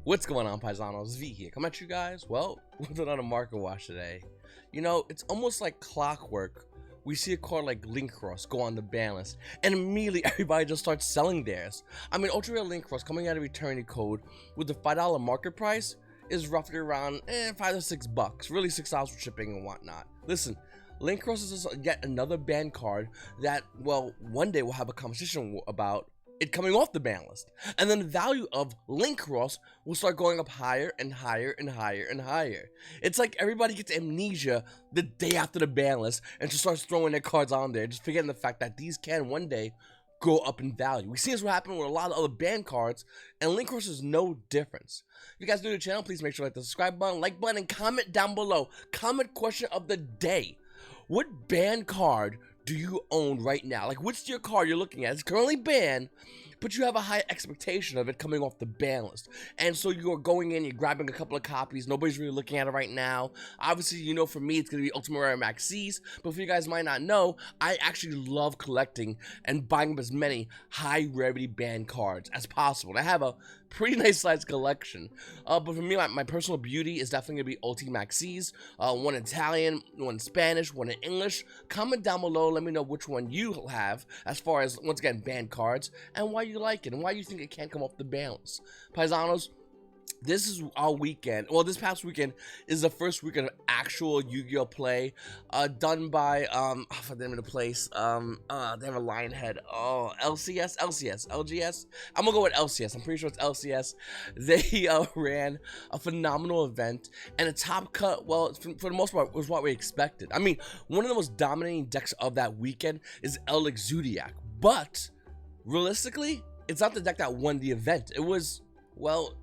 What's going on, Paisanos? V here, come at you guys, well, with another market watch today. You know, it's almost like clockwork. We see a card like Link Cross go on the ban list, and immediately everybody just starts selling theirs. I mean, Ultra Rare Link Cross coming out of Eternity Code with the $5 market price is roughly around $5 to $6, really $6 for shipping and whatnot. Listen, Link Cross is just yet another ban card that, well, one day we'll have a conversation about it coming off the ban list, and then the value of Link Cross will start going up higher and higher and higher and higher. It's like everybody gets amnesia the day after the ban list and just starts throwing their cards on there, just forgetting the fact that these can one day go up in value. We see this what happened with a lot of other ban cards, and Link Cross is no difference. If you guys are new to the channel, please make sure to hit the subscribe button, like button, and comment down below. Comment question of the day: what ban card do you own right now? Like, what's your card you're looking at? It's currently banned, but you have a high expectation of it coming off the ban list. And so you're going in, you're grabbing a couple of copies. Nobody's really looking at it right now. Obviously, you know, for me, it's going to be Ultimate Rare Maxis. But for you guys might not know, I actually love collecting and buying up as many high rarity ban cards as possible. And I have a pretty nice sized collection. But for me, my personal beauty is definitely going to be Ulti Maxis. One Italian, one Spanish, one in English. Comment down below, let me know which one you have as far as, once again, ban cards, and why you like it, and why you think it can't come off the balance. Paisanos, this is our weekend. Well, this past weekend is the first weekend of actual Yu-Gi-Oh play, done by I forgot the name of the place. They have a lion head. Oh, LGS. I'm gonna go with LCS. I'm pretty sure it's LCS. They ran a phenomenal event, and a top cut. Well, for the most part, was what we expected. I mean, one of the most dominating decks of that weekend is Zodiac, but realistically, it's not the deck that won the event. It was, well,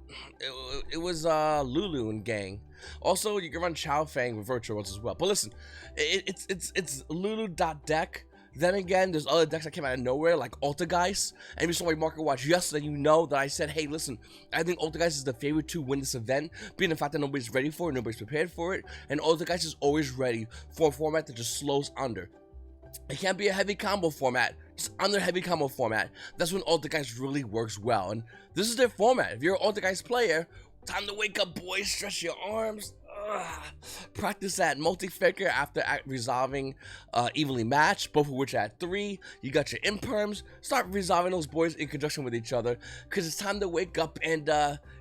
it was Lulu and gang. Also, you can run Chao Fang with virtual ones as well. But listen, it's Lulu.deck. Then again, there's other decks that came out of nowhere, like Altergeist. And if you saw my market watch yesterday, you know that I said, hey, listen, I think Altergeist is the favorite to win this event, being the fact that nobody's ready for it, nobody's prepared for it, and Altergeist is always ready for a format that just slows under. It can't be a heavy combo format. Just under heavy combo format, that's when Altergeist really works well, and this is their format. If you're an Altergeist player, time to wake up, boys. Stretch your arms. Practice that multi-faker after resolving evenly matched, both of which are at 3. You got your imperms. Start resolving those boys in conjunction with each other, because it's time to wake up and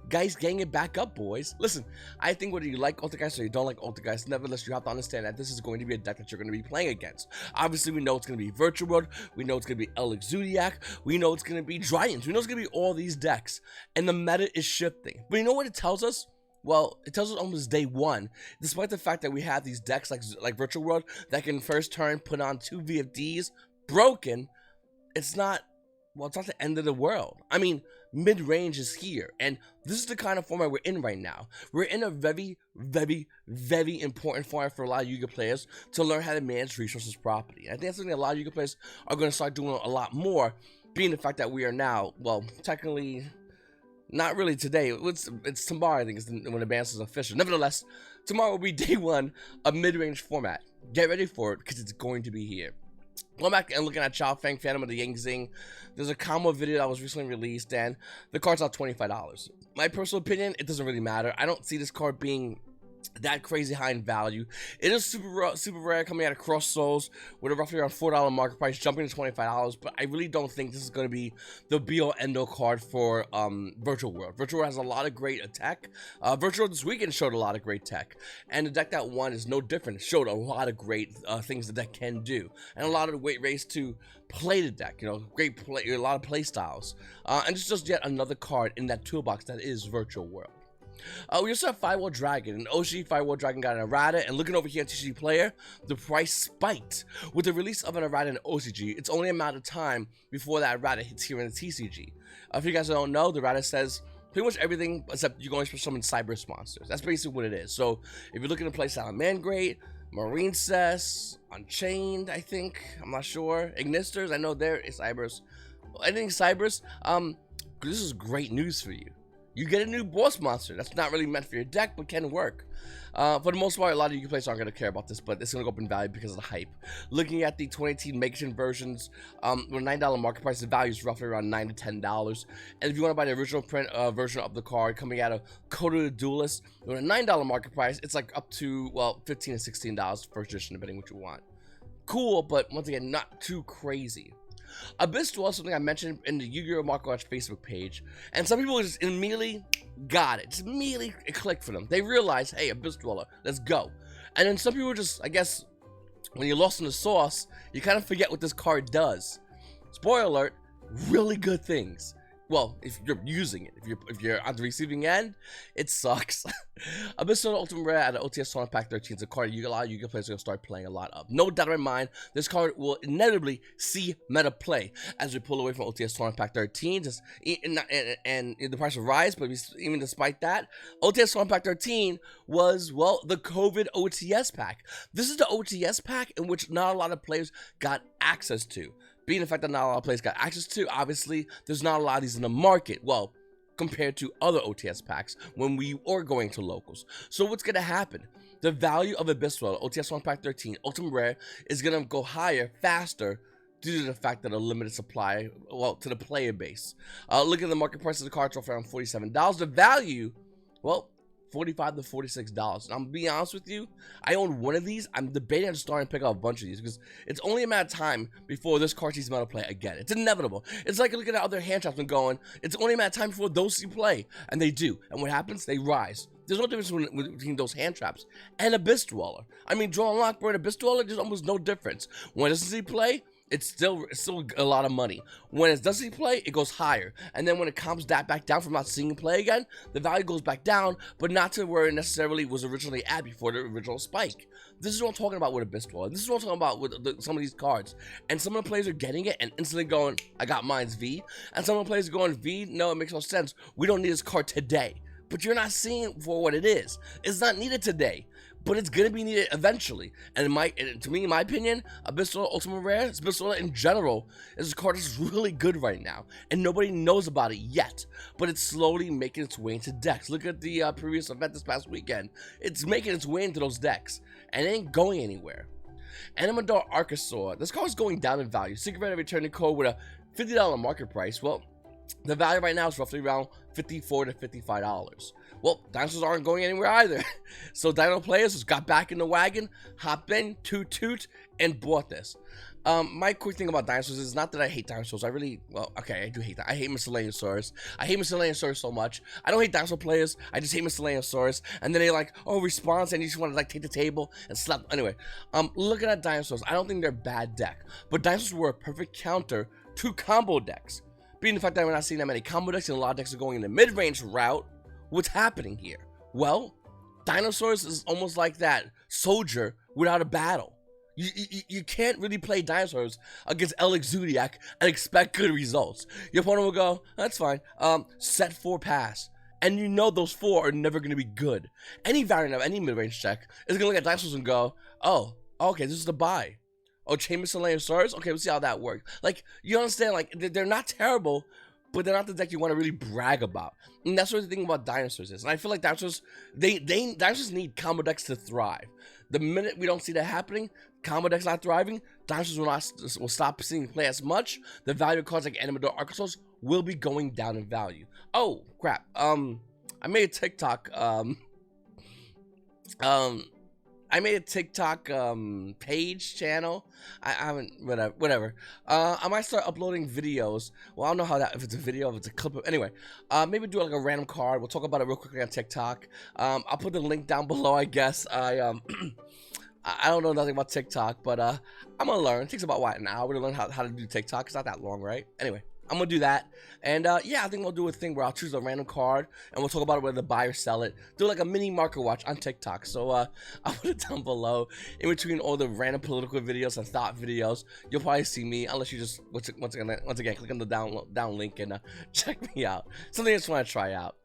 guys, gang it back up, boys. Listen, I think whether you like Altergeist or you don't like Altergeist, nevertheless, you have to understand that this is going to be a deck that you're going to be playing against. Obviously, we know it's going to be Virtual World. We know it's going to be Zodiac. We know it's going to be Dragons. We know it's going to be all these decks, and the meta is shifting. But you know what it tells us? Well, it tells us almost day one, despite the fact that we have these decks like Virtual World that can first turn put on 2 VFDs broken, it's not, well, it's not the end of the world. I mean, mid-range is here, and this is the kind of format we're in right now. We're in a very, very, very important format for a lot of Yu-Gi-Oh players to learn how to manage resources properly. I think that's something a lot of Yu-Gi-Oh players are going to start doing a lot more, being the fact that we are now, well, technically, not really today. It's tomorrow, I think, is when the ban is official. Nevertheless, tomorrow will be day one of mid-range format. Get ready for it, because it's going to be here. Going back and looking at Chao Fang, Phantom of the Yang Zing, there's a combo video that was recently released, and the card's out $25. My personal opinion, it doesn't really matter. I don't see this card being that crazy high in value. It is super rare, coming out of Cross Souls with a roughly around $4 market price, jumping to $25, but I really don't think this is going to be the be-all end-all card for Virtual World. Virtual World has a lot of great tech. Virtual World this weekend showed a lot of great tech, and the deck that won is no different. It showed a lot of great things the deck can do, and a lot of great ways to play the deck. You know, great play, a lot of play styles, and it's just yet another card in that toolbox that is Virtual World. We also have Firewall Dragon, and OG Firewall Dragon got an errata, and looking over here on TCG Player, the price spiked. With the release of an errata in OCG, it's only a matter of time before that errata hits here in the TCG. If you guys don't know, the errata says pretty much everything except you're going to summon Cyberse monsters. That's basically what it is. So if you're looking to play Salamander Great, Marine Cess, Unchained, I think, I'm not sure, Ignisters, I know there is Cyberse. Anything Cyberse, this is great news for you. you get a new boss monster that's not really meant for your deck, but can work. For the most part, a lot of you players aren't going to care about this, but it's going to go up in value because of the hype. Looking at the 2018 Make-Shin versions, with a $9 market price, the value is roughly around $9 to $10. And if you want to buy the original print version of the card coming out of Code of the Duelist, with a $9 market price, it's like up to, well, $15 to $16 first edition, depending what you want. Cool, but once again, not too crazy. Abyss Dweller is something I mentioned in the Yu-Gi-Oh! Marco Watch Facebook page, and some people just immediately got it. Just immediately it clicked for them. They realized, hey, Abyss Dweller, let's go. And then some people just, I guess, when you're lost in the sauce, you kind of forget what this card does. Spoiler alert, really good things. Well, if you're using it, if you're on the receiving end, it sucks. Abyss Dweller Ultimate Rare at an OTS Tournament Pack 13 is a card a lot of Yu-Gi-Oh! Players are going to start playing a lot of. No doubt in my mind, this card will inevitably see meta play as we pull away from OTS Tournament Pack 13. And the price will rise, but even despite that, OTS Tournament Pack 13 was, well, the COVID OTS pack. This is the OTS pack in which not a lot of players got access to. Being the fact that not a lot of players got access to, obviously, there's not a lot of these in the market. Well, compared to other OTS packs when we are going to locals. So what's going to happen? The value of Abyss Dweller, OTS 1 Pack 13, Ultimate Rare, is going to go higher, faster, due to the fact that a limited supply, well, to the player base. Look at the market price of the card, it's around $47. The value, well, $45 to $46. And I'm gonna be honest with you, I own one of these. I'm debating on starting to pick up a bunch of these because it's only a matter of time before this card sees meta play again. It's inevitable. It's like looking at other hand traps and going, it's only a matter of time before those see play, and they do. And what happens? They rise. There's no difference between those hand traps and Abyss Dweller. I mean, Draw and Lock, and Abyss Dweller, there's almost no difference. When it doesn't see play, it's still a lot of money. When it doesn't see play, it goes higher. And then when it comes back down from not seeing play again, the value goes back down, but not to where it necessarily was originally at before the original spike. This is what I'm talking about with Abyss Dweller. This is what I'm talking about with some of these cards. And some of the players are getting it and instantly going, I got mine's V. And some of the players are going, V, no, it makes no sense. We don't need this card today. But you're not seeing it for what it is. It's not needed today, but it's gonna be needed eventually. And to me, in my opinion, Abyss Dweller Ultimate Rare, Abyss Dweller in general, is a card that's really good right now, and nobody knows about it yet. But it's slowly making its way into decks. Look at the previous event this past weekend. It's making its way into those decks, and it ain't going anywhere. Animador Archosaur. This card is going down in value. Secret Rare returning code with a $50 market price. Well, the value right now is roughly around $54 to $55. Well, dinosaurs aren't going anywhere either. So Dino players just got back in the wagon, hopped in, toot, and bought this. My quick thing about dinosaurs is not that I hate dinosaurs. I really, well, okay, I do hate that. I hate Miscellaneousaurus. I hate Miscellaneousaurus so much. I don't hate dinosaur players. I just hate Miscellaneousaurus. And then they like, oh, response, and you just want to like take the table and slap. Anyway, looking at dinosaurs, I don't think they're a bad deck. But dinosaurs were a perfect counter to combo decks. Being the fact that we're not seeing that many combo decks and a lot of decks are going in the mid-range route, what's happening here? Well, dinosaurs is almost like that soldier without a battle. You can't really play dinosaurs against Alex Zodiac and expect good results. Your opponent will go, that's fine, set 4 pass. And you know those 4 are never going to be good. Any variant of any mid-range deck is going to look at dinosaurs and go, oh, okay, this is the buy. Oh, Chain Miscellaneousaurus? Okay, we'll see how that works. Like, you understand, like, they're not terrible, but they're not the deck you want to really brag about. And that's what the thing about dinosaurs is. And I feel like dinosaurs, dinosaurs need combo decks to thrive. The minute we don't see that happening, combo decks not thriving, dinosaurs will stop seeing play as much. The value of cards like Animador Archosaur will be going down in value. Oh, crap. I made a TikTok, I made a TikTok page channel. I haven't, whatever. I might start uploading videos. Well, I don't know how that, if it's a video, if it's a clip. Anyway, maybe do like a random card. We'll talk about it real quickly on TikTok. I'll put the link down below, I guess. I don't know nothing about TikTok, but I'm gonna learn. It takes about, what, an hour to learn how to do TikTok. It's not that long, right? Anyway. I'm gonna do that, and yeah, I think we'll do a thing where I'll choose a random card, and we'll talk about it, whether to buy or sell it. Do like a mini market watch on TikTok. So I'll put it down below. In between all the random political videos and thought videos, you'll probably see me, unless you just once again click on the down link and check me out. Something I just want to try out.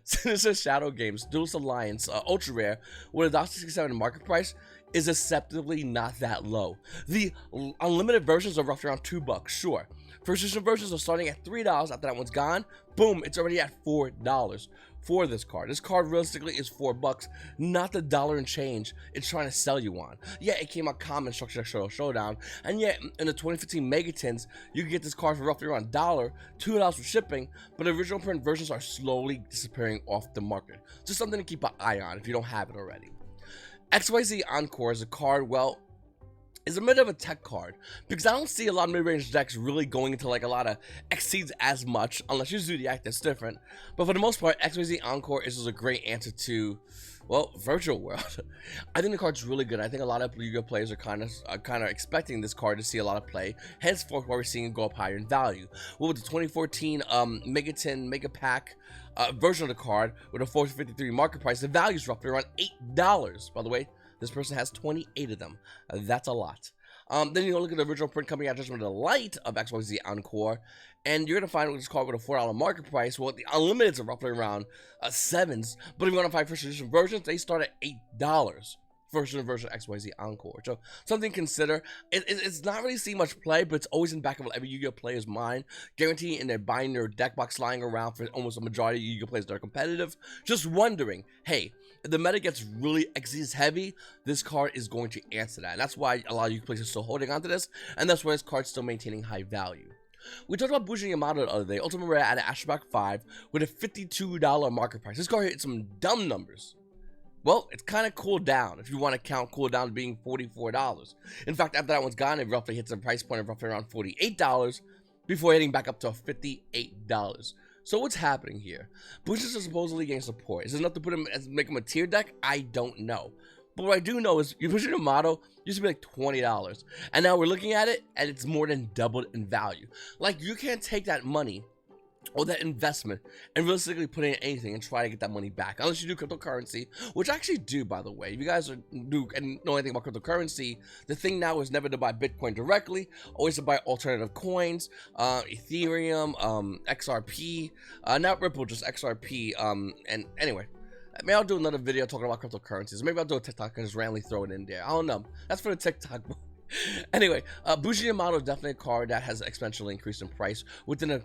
So this is Shadow Games Duelist Alliance Ultra Rare with a $1.67 market price is acceptably not that low. The unlimited versions are roughly around $2, sure. First edition versions are starting at $3. After that one's gone, boom, it's already at $4. for this card. This card realistically is $4, not the dollar and change it's trying to sell you on. Yeah, it came out common Structure Showdown, and yet in the 2015 Megatins, you can get this card for roughly around $1, $2 for shipping, but the original print versions are slowly disappearing off the market. Just something to keep an eye on if you don't have it already. XYZ Encore is a card, well, is a bit of a tech card, because I don't see a lot of mid-range decks really going into like a lot of exceeds as much, unless you're Zodiac, that's different. But for the most part, XYZ Encore is just a great answer to, well, Virtual World. I think the card's really good. I think a lot of Yu-Gi-Oh players are kind of expecting this card to see a lot of play. Henceforth, why we're seeing it go up higher in value. Well, with the 2014 Megatin Mega Pack version of the card with a 453 market price, the value is roughly around $8. By the way, this person has 28 of them. That's a lot. Then you look at the original print coming out Judgment of the Light of XYZ Encore, and you're going to find this card with a $4 market price. Well, the Unlimiteds are roughly around 7s, but if you want to find first edition versions, they start at $8. Version XYZ Encore. So something to consider. It's not really seeing much play, but it's always in the back of every Yu-Gi-Oh player's mind. Guaranteed in their binder or deck box lying around for almost a majority of Yu-Gi-Oh players that are competitive. Just wondering, hey, if the meta gets really exceeds heavy, this card is going to answer that. And that's why a lot of Yu-Gi-Oh players are still holding on to this, and that's why this card's still maintaining high value. We talked about Bujin the other day. Ultimate Rare at Ashback 5 with a $52 market price. This card hit some dumb numbers. Well, it's kind of cooled down if you want to count cooldown being $44. In fact, after that one's gone, it roughly hits a price point of roughly around $48 before hitting back up to $58. So what's happening here? Bujin is supposedly getting support. Is this enough to put him as make him a tier deck? I don't know. But what I do know is your Bujin model used to be like $20, and now we're looking at it and it's more than doubled in value. Like, you can't take that money or that investment and realistically put in anything and try to get that money back, unless you do cryptocurrency, which I actually do, by the way. If you guys do and know anything about cryptocurrency, the thing now is never to buy Bitcoin directly, always to buy alternative coins, Ethereum, XRP, not Ripple, just XRP. And anyway, maybe I'll do another video talking about cryptocurrencies. Maybe I'll do a TikTok and just randomly throw it in there. I don't know. That's for the TikTok. Anyway, Bujin model is definitely a card that has exponentially increased in price within a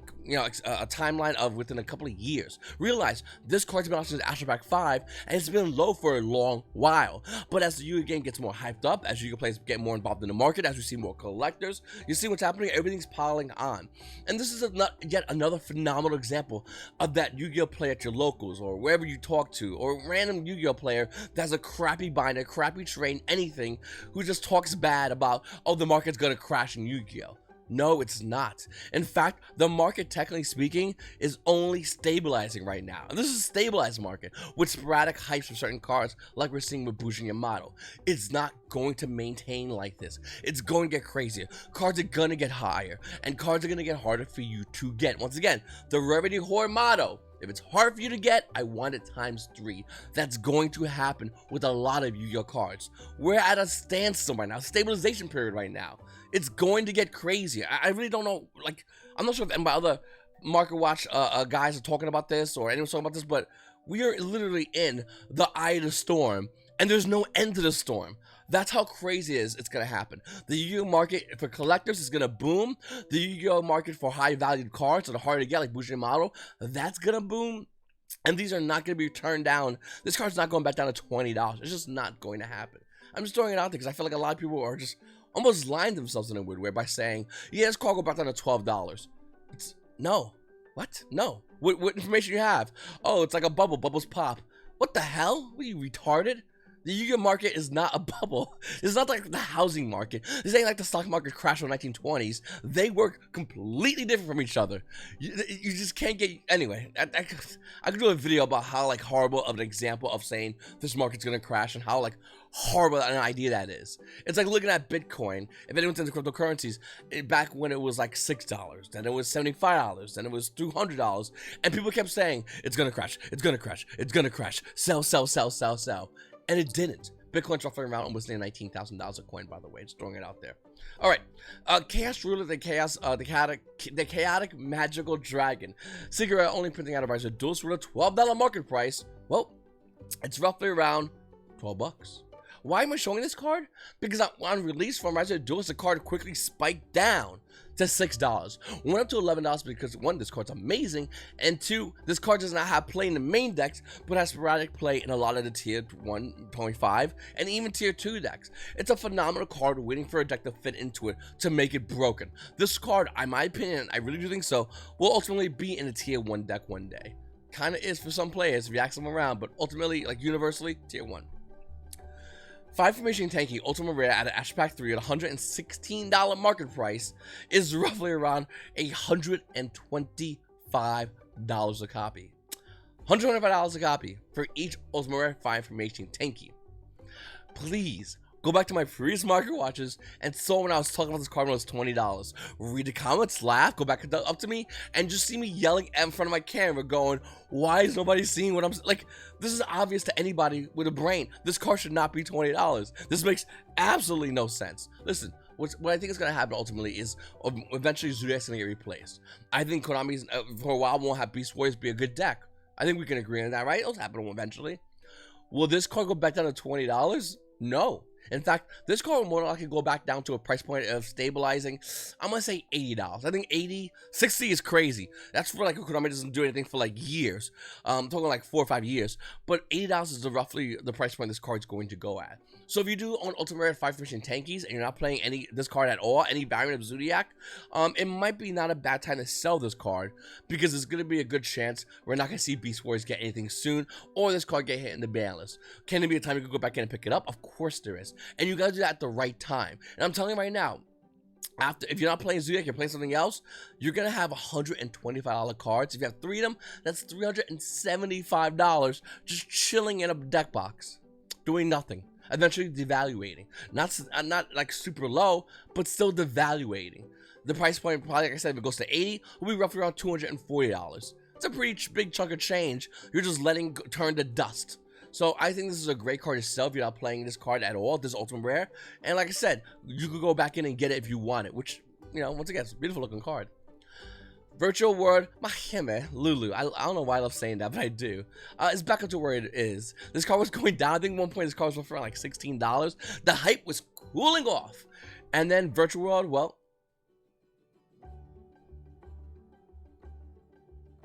timeline of within a couple of years. Realize this card's been out since Ashback 5 and it's been low for a long while. But as the Yu-Gi-Oh game gets more hyped up, as Yu-Gi-Oh players get more involved in the market, as we see more collectors, you see what's happening. Everything's piling on, and this is yet another phenomenal example of that Yu-Gi-Oh player at your locals or wherever you talk to, or random Yu-Gi-Oh player that has a crappy binder, crappy terrain, anything, who just talks bad about, oh, the market's gonna crash in Yu-Gi-Oh. No, it's not. In fact, the market, technically speaking, is only stabilizing right now. And this is a stabilized market with sporadic hypes for certain cards, like we're seeing with Bujin Yamato. It's not going to maintain like this. It's going to get crazier. Cards are gonna get higher, and cards are gonna get harder for you to get. Once again, the Rarity Whore motto: if it's hard for you to get, I want it ×3. That's going to happen with a lot of Yu-Gi-Oh cards. We're at a standstill right now, stabilization period right now. It's going to get crazier. I really don't know, like, I'm not sure if my other Market Watch guys are talking about this or anyone's talking about this, but we are literally in the eye of the storm, and there's no end to the storm. That's how crazy it is. It's going to happen. The Yu-Gi-Oh market for collectors is going to boom. The Yu-Gi-Oh market for high-valued cards that are hard to get, like Bujin model, that's going to boom. And these are not going to be turned down. This card's not going back down to $20. It's just not going to happen. I'm just throwing it out there because I feel like a lot of people are just almost lying to themselves in a weird way by saying, yeah, this card will go back down to $12. No. What? No. What information you have? Oh, it's like a bubble. Bubbles pop. What the hell? What are you, retarded? The Yu-Gi-Oh market is not a bubble. It's not like the housing market. This ain't like the stock market crash in the 1920s. They work completely different from each other. You just can't get... Anyway, I could do a video about how, like, horrible of an example of saying this market's gonna crash and how, like, horrible an idea that is. It's like looking at Bitcoin. If anyone's into cryptocurrencies, back when it was like $6, then it was $75, then it was $200, and people kept saying, it's gonna crash, it's gonna crash, it's gonna crash, sell, sell, sell, sell, sell. And it didn't. Bitcoin's roughly around almost near $19,000 a coin, by the way. Just throwing it out there. All right. Chaos Ruler, the chaotic magical dragon. Cigarette only printing out of price. A dual ruler, $12 market price. Well, it's roughly around $12. Why am I showing this card? Because on release from Rise of the Duelist, the card quickly spiked down to $6. Went up to $11 because one, this card's amazing, and two, this card does not have play in the main decks, but has sporadic play in a lot of the tier 1.5 and even tier 2 decks. It's a phenomenal card waiting for a deck to fit into it to make it broken. This card, in my opinion, I really do think so, will ultimately be in a tier 1 deck one day. Kind of is for some players if you ask them around, but ultimately, like universally, tier 1. 5 Formation Tenki Ultimate Rare at an Ash Pack 3 at $116 market price is roughly around $125 a copy. $125 a copy for each Ultimate Rare 5 Formation Tenki. Please go back to my previous market watches and saw when I was talking about this card when it was $20. Read the comments, laugh, go back up to me, and just see me yelling in front of my camera going, why is nobody seeing what I'm like? This is obvious to anybody with a brain. This card should not be $20. This makes absolutely no sense. Listen, what I think is going to happen ultimately is eventually Zodiac's going to get replaced. I think Konami's for a while won't have Beast Warriors be a good deck. I think we can agree on that, right? It'll happen eventually. Will this card go back down to $20? No. In fact, this card will more likely go back down to a price point of stabilizing, I'm going to say $80. I think 80, 60 is crazy. That's for like Konami doesn't do anything for like years. I'm talking like 4 or 5 years. But $80 is roughly the price point this card's going to go at. So if you do own Ultimate Rare 5 Formation Tenkis and you're not playing this card at all, any variant of Zodiac, it might be not a bad time to sell this card because there's going to be a good chance we're not going to see Beast Warriors get anything soon or this card get hit in the ban list. Can there be a time you can go back in and pick it up? Of course there is. And you gotta do that at the right time. And I'm telling you right now, if you're not playing Zodiac, you're playing something else, you're gonna have $125 cards. If you have 3 of them, that's $375 just chilling in a deck box, doing nothing. Eventually devaluating. Not like super low, but still devaluating. The price point, probably like I said, if it goes to 80, will be roughly around $240. It's a pretty big chunk of change. You're just letting turn to dust. So I think this is a great card to sell if you're not playing this card at all, this Ultimate Rare. And like I said, you could go back in and get it if you want it, which, you know, once again, it's a beautiful looking card. Virtual World Mahime Lulu. I don't know why I love saying that, but I do. It's back up to where it is. This card was going down. I think at one point this card was for like $16. The hype was cooling off. And then Virtual World, well.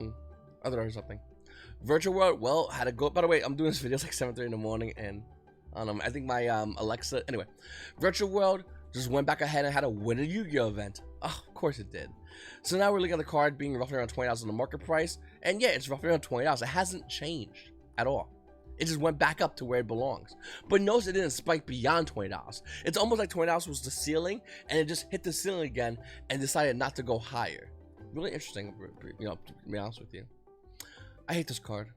I thought I heard something. Virtual World, well, had to go. By the way, I'm doing this video like 7:30 in the morning, and I think my Alexa. Anyway, Virtual World just went back ahead and had to win a Yu-Gi-Oh event. Oh, of course it did. So now we're looking at the card being roughly around $20 on the market price, and yeah, it's roughly around $20. It hasn't changed at all. It just went back up to where it belongs. But notice it didn't spike beyond $20. It's almost like $20 was the ceiling, and it just hit the ceiling again and decided not to go higher. Really interesting, you know, to be honest with you. I hate this card.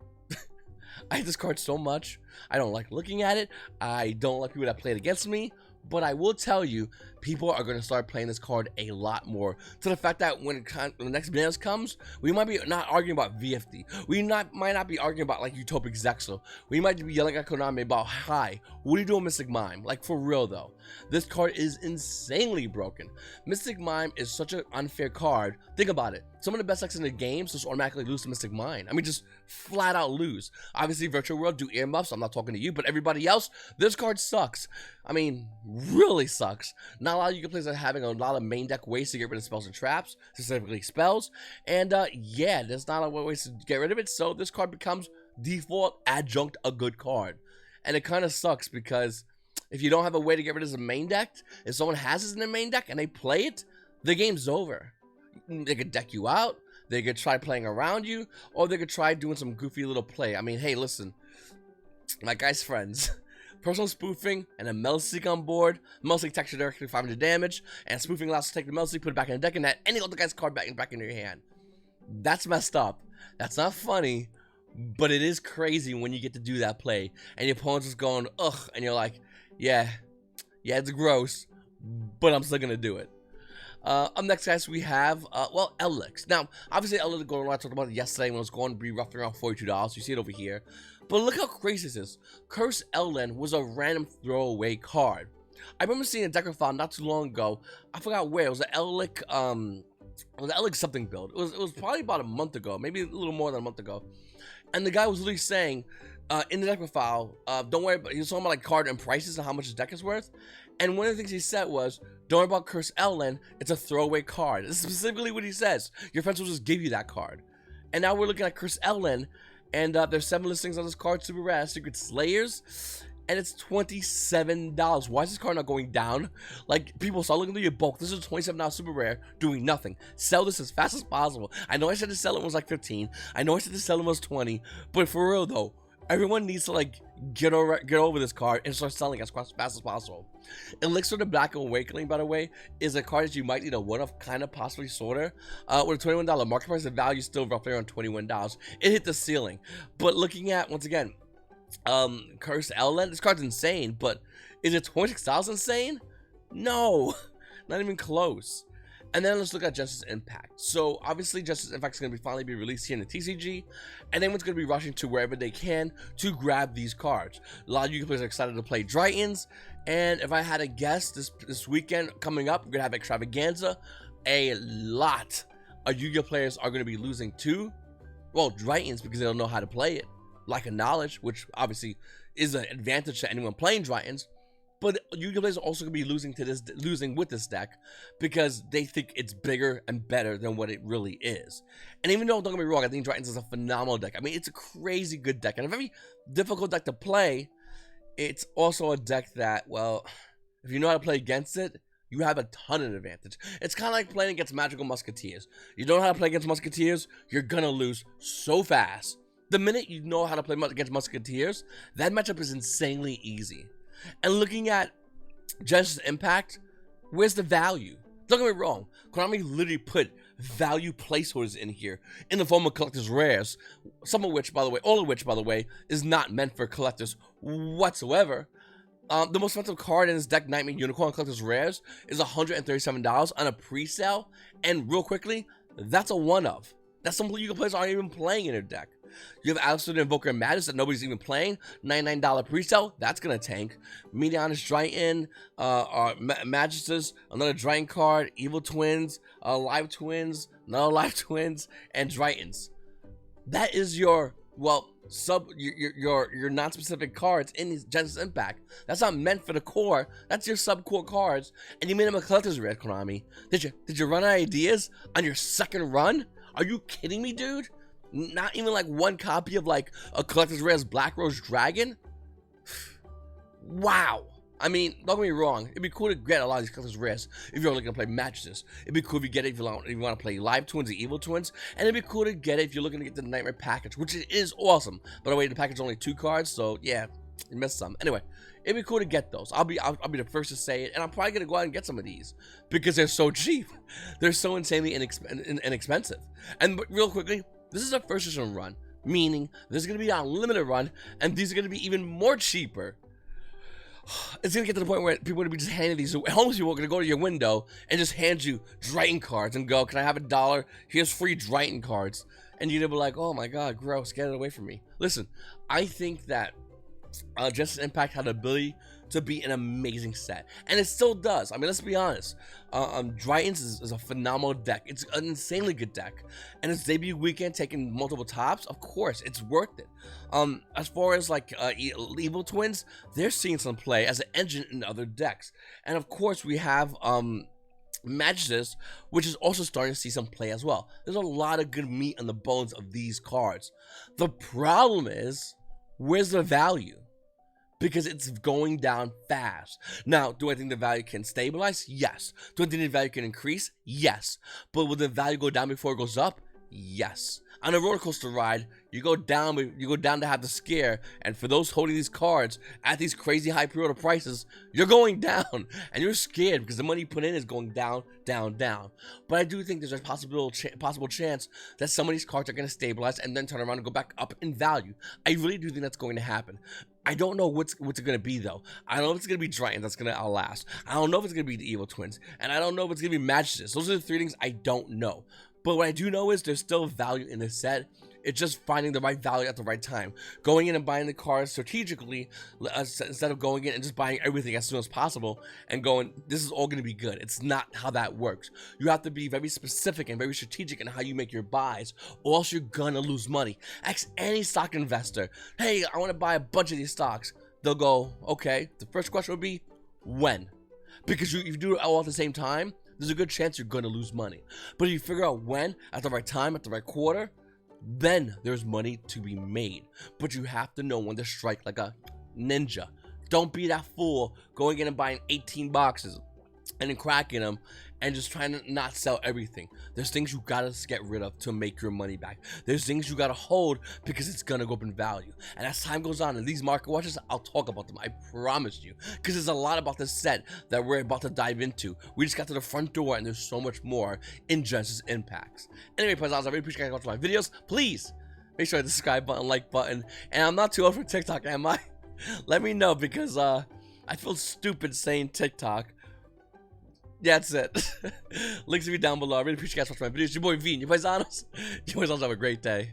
I hate this card so much. I don't like looking at it. I don't like people that play it against me. But I will tell you, people are going to start playing this card a lot more. To the fact that when the next bananas comes, we might be not arguing about VFD. We might not be arguing about like Utopic Zexo. We might be yelling at Konami about, hi, what are you doing, Mystic Mime? Like for real though. This card is insanely broken. Mystic Mime is such an unfair card. Think about it. Some of the best decks in the game just automatically lose to Mystic Mime. I mean, just flat out lose. Obviously, Virtual World do earmuffs. I'm not talking to you, but everybody else, this card sucks. I mean, really sucks. Not a lot of you can play having a lot of main deck ways to get rid of spells and traps, specifically spells. And yeah, there's not a lot of ways to get rid of it. So this card becomes default adjunct a good card. And it kind of sucks because if you don't have a way to get rid of the main deck, if someone has this in their main deck and they play it, the game's over. They could deck you out, they could try playing around you, or they could try doing some goofy little play. I mean, hey, listen, my guys' friends, personal spoofing and a Melseek on board, Melseek attacks you directly 500 damage, and spoofing allows you to take the Melseek, put it back in the deck, and that any other guy's card back into your hand. That's messed up. That's not funny, but it is crazy when you get to do that play, and your opponent's just going, ugh, and you're like, yeah, it's gross, but I'm still gonna do it. Up next, guys, we have, well, Elix. Now, obviously, Elix going I talked about it yesterday when it was going to be roughly around $42. You see it over here. But look how crazy this is. Curse Elden was a random throwaway card. I remember seeing a deck file not too long ago. I forgot where. It was an Elix, something build. It was probably about a month ago, maybe a little more than a month ago. And the guy was literally saying, in the deck profile, don't worry about, he was talking about like card and prices and how much his deck is worth. And one of the things he said was, don't worry about Curse Ellen, it's a throwaway card. This is specifically what he says. Your friends will just give you that card. And now we're looking at Curse Ellen, and there's 7 listings on this card, super rare, Secret Slayers, and it's $27. Why is this card not going down? Like, people start looking through your bulk. This is $27 super rare, doing nothing. Sell this as fast as possible. I know I said to sell it was like 15. I know I said to sell it was 20. But for real though, everyone needs to like get over this card and start selling as fast as possible. Elixir the Black Awakening, by the way, is a card that you might need a one-of, kind of, possibly sorter. With a $21 market price, the value is still roughly around $21. It hit the ceiling. But looking at, once again, Curse Ellen, this card's insane, but is it $26 insane? No, not even close. And then let's look at Justice Impact. So obviously Justice Impact is going to finally be released here in the TCG, and everyone's going to be rushing to wherever they can to grab these cards. A lot of you players are excited to play Drytons, and if I had a guess, this weekend coming up, we're going to have Extravaganza. A lot of Yu-Gi-Oh players are going to be losing to, well, Drytons, because they don't know how to play it. Lack of knowledge, which obviously is an advantage to anyone playing Drytons. But Yu-Gi-Oh players are also going to be losing with this deck because they think it's bigger and better than what it really is. And even though, don't get me wrong, I think Drytons is a phenomenal deck. I mean, it's a crazy good deck and a very difficult deck to play. It's also a deck that, well, if you know how to play against it, you have a ton of advantage. It's kind of like playing against Magical Musketeers. You don't know how to play against Musketeers, you're going to lose so fast. The minute you know how to play against Musketeers, that matchup is insanely easy. And looking at Justice Impact, where's the value? Don't get me wrong, Konami literally put value placeholders in here in the form of collector's rares, some of which, by the way, all of which, by the way, is not meant for collectors whatsoever. The most expensive card in this deck, Nightmare Unicorn Collector's Rares, is $137 on a pre-sale, and real quickly, that's a one-of. That's something Yu-Gi-Oh players aren't even playing in their deck. You have Alistair the Invoker and Madness that nobody's even playing. $99 pre-sale, that's gonna tank. Medianus Dryton, Magistus, another Dryton card, Evil Twins, Live Twins, another Live Twins, and Drytons. That is your, well, your non-specific cards in Justice Impact. That's not meant for the core. That's your sub-core cards, and you made them a collector's rare, Konami. Did you run out of ideas on your second run? Are you kidding me, dude? Not even like one copy of like a collector's rare's Black Rose Dragon? Wow. I mean, don't get me wrong, it'd be cool to get a lot of these collector's rares if you're looking to play Magistus. It'd be cool if you get it if you want to play Live Twins and Evil Twins, and it'd be cool to get it if you're looking to get the Nightmare package, which is awesome. By the way, the package is only 2 cards, so yeah, you missed some. Anyway, it'd be cool to get those. I'll be the first to say it, and I'm probably gonna go out and get some of these because they're so cheap. They're so insanely inexpensive. And real quickly, this is a first edition run, meaning this is gonna be an unlimited run, and these are gonna be even more cheaper. It's gonna get to the point where people are gonna be just handing these. Homeless people are gonna go to your window and just hand you Dryton cards and go, "Can I have $1? Here's free Dryton cards." And you're gonna be like, "Oh my god, gross! Get it away from me." Listen, I think that Justice Impact had the ability to be an amazing set, and it still does. I mean, let's be honest. Drytons is a phenomenal deck. It's an insanely good deck, and its debut weekend taking multiple tops. Of course, it's worth it. As far as like Evil Twins, they're seeing some play as an engine in other decks, and of course we have Magistus, which is also starting to see some play as well. There's a lot of good meat on the bones of these cards. The problem is, where's the value? Because it's going down fast. Now, do I think the value can stabilize? Yes. Do I think the value can increase? Yes. But will the value go down before it goes up? Yes. On a roller coaster ride, you go down to have the scare, and for those holding these cards at these crazy high pre-order prices, you're going down, and you're scared because the money you put in is going down, down, down. But I do think there's a possible chance that some of these cards are going to stabilize and then turn around and go back up in value. I really do think that's going to happen. I don't know what's it going to be, though. I don't know if it's going to be Dryton that's going to outlast. I don't know if it's going to be the Evil Twins, and I don't know if it's going to be Magistus. Those are the 3 things I don't know. But what I do know is there's still value in this set It's just finding the right value at the right time. Going in and buying the cars strategically instead of going in and just buying everything as soon as possible and going, this is all going to be good. It's not how that works. You have to be very specific and very strategic in how you make your buys, or else you're going to lose money. Ask any stock investor, hey, I want to buy a bunch of these stocks. They'll go, okay. The first question would be, when? Because if you do it all at the same time, there's a good chance you're going to lose money. But if you figure out when, at the right time, at the right quarter, then there's money to be made. But you have to know when to strike like a ninja. Don't be that fool going in and buying 18 boxes and then cracking them and just trying to not sell everything. There's things you gotta get rid of to make your money back. There's things you gotta hold because it's gonna go up in value. And as time goes on, and these market watches, I'll talk about them, I promise you. Because there's a lot about this set that we're about to dive into. We just got to the front door and there's so much more in Genesis Impacts. Anyway, Paisanos, I really appreciate you guys watching my videos. Please, make sure to hit the subscribe button, like button. And I'm not too old for TikTok, am I? Let me know, because I feel stupid saying TikTok. Yeah, that's it. Links will be down below. I really appreciate you guys watching my videos. It's your boy V, and your Paisanos. You guys have a great day.